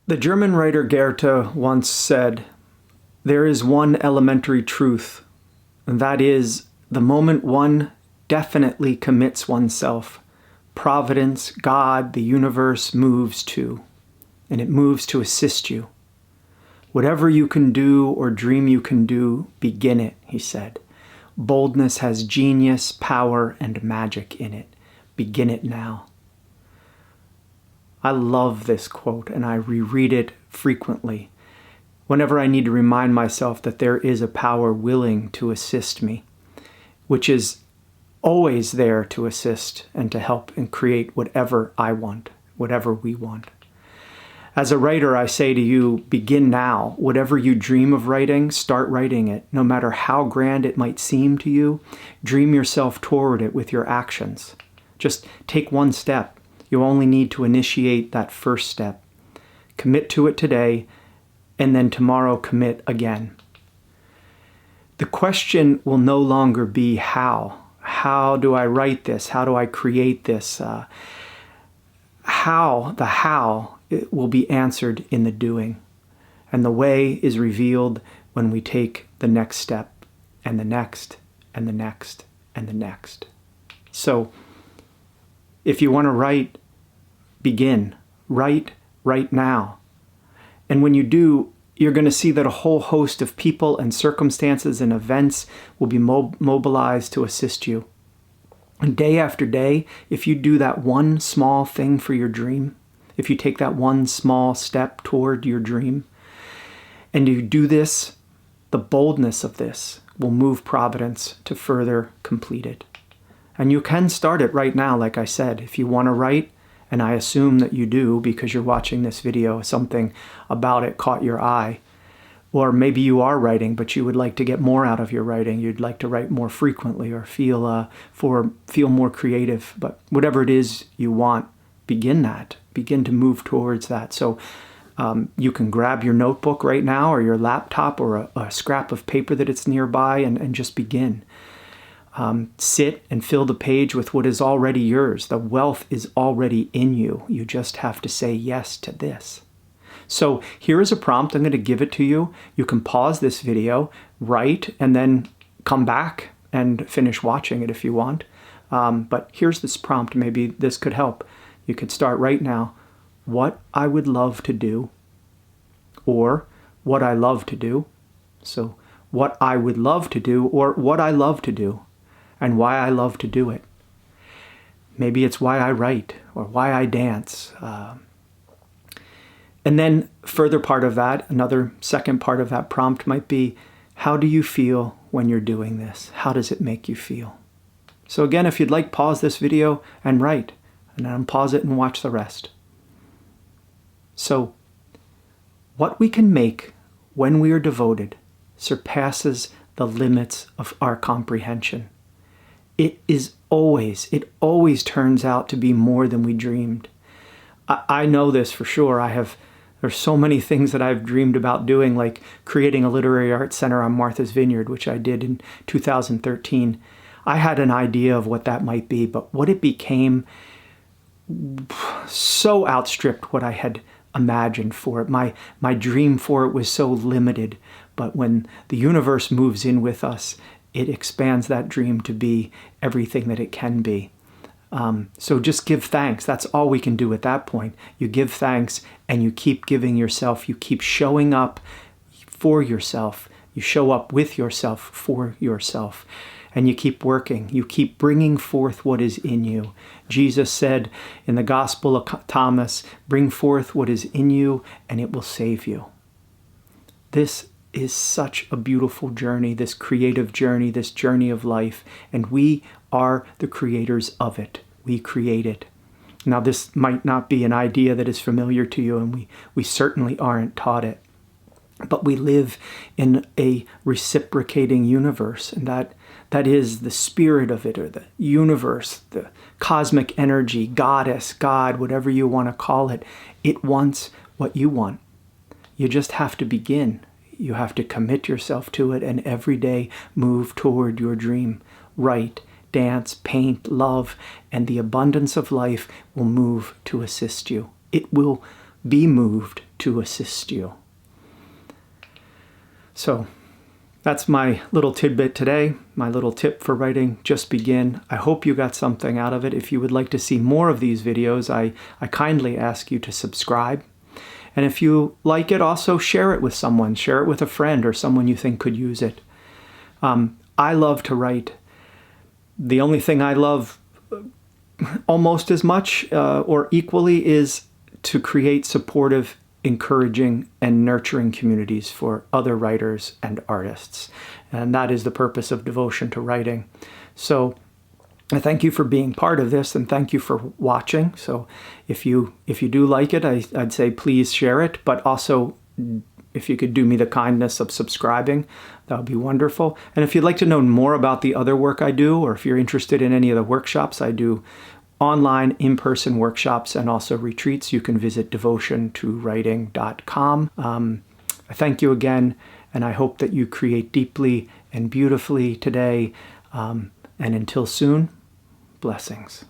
The German writer Goethe once said, "There is one elementary truth, and that is, the moment one definitely commits oneself, Providence, God, the universe moves too, and it moves to assist you. Whatever you can do or dream you can do, begin it," he said. "Boldness has genius, power, and magic in it. Begin it now." I love this quote, and I reread it frequently whenever I need to remind myself that there is a power willing to assist me, which is always there to assist and to help and create whatever I want, whatever we want. As a writer, I say to you, begin now. Whatever you dream of writing, start writing it. No matter how grand it might seem to you, dream yourself toward it with your actions. Just take one step. You only need to initiate that first step. Commit to it today, and then tomorrow commit again. The question will no longer be how. How do I write this? How do I create this? The how, it will be answered in the doing. And the way is revealed when we take the next step, and the next, and the next, and the next. So, if you want to write, begin. Write right now. And when you do, you're going to see that a whole host of people and circumstances and events will be mobilized to assist you. And day after day, if you do that one small thing for your dream, if you take that one small step toward your dream, and you do this, the boldness of this will move Providence to further complete it. And you can start it right now, like I said. If you want to write, and I assume that you do because you're watching this video, something about it caught your eye. Or maybe you are writing, but you would like to get more out of your writing. You'd like to write more frequently or feel more creative. But whatever it is you want, begin that. Begin to move towards that. So you can grab your notebook right now or your laptop or a scrap of paper that it's nearby and just begin. Sit and fill the page with what is already yours. The wealth is already in you. You just have to say yes to this. So here is a prompt. I'm going to give it to you. You can pause this video, write, and then come back and finish watching it if you want. But here's this prompt. Maybe this could help. You could start right now. What I would love to do, or what I love to do. So what I would love to do, or what I love to do, and why I love to do it. Maybe it's why I write, or why I dance. And then further part of that, another second part of that prompt might be, how do you feel when you're doing this? How does it make you feel? So again, if you'd like, pause this video and write, and then unpause it and watch the rest. So, what we can make when we are devoted surpasses the limits of our comprehension. It always turns out to be more than we dreamed. I know this for sure. There's so many things that I've dreamed about doing, like creating a literary arts center on Martha's Vineyard, which I did in 2013. I had an idea of what that might be, but what it became so outstripped what I had imagined for it. My dream for it was so limited, but when the universe moves in with us, it expands that dream to be everything that it can be. So just give thanks. That's all we can do at that point. You give thanks and you keep giving yourself. You keep showing up for yourself. You show up with yourself for yourself. And you keep working. You keep bringing forth what is in you. Jesus said in the Gospel of Thomas, bring forth what is in you and it will save you. This is such a beautiful journey, this creative journey, this journey of life, and we are the creators of it. We create it. Now, this might not be an idea that is familiar to you, and we certainly aren't taught it, but we live in a reciprocating universe, and that is the spirit of it, or the universe, the cosmic energy, goddess, God, whatever you want to call it. It wants what you want. You just have to begin. You have to commit yourself to it and every day move toward your dream. Write, dance, paint, love, and the abundance of life will move to assist you. It will be moved to assist you. So that's my little tidbit today, my little tip for writing Just Begin. I hope you got something out of it. If you would like to see more of these videos, I kindly ask you to subscribe. And if you like it, also share it with someone. Share it with a friend or someone you think could use it. I love to write. The only thing I love almost as much or equally is to create supportive, encouraging, and nurturing communities for other writers and artists. And that is the purpose of Devotion to Writing. So I thank you for being part of this, and thank you for watching. So if you do like it, I'd say please share it, but also if you could do me the kindness of subscribing, that would be wonderful. And if you'd like to know more about the other work I do, or if you're interested in any of the workshops I do, online, in-person workshops, and also retreats, you can visit devotiontowriting.com. I thank you again, and I hope that you create deeply and beautifully today. And until soon, blessings.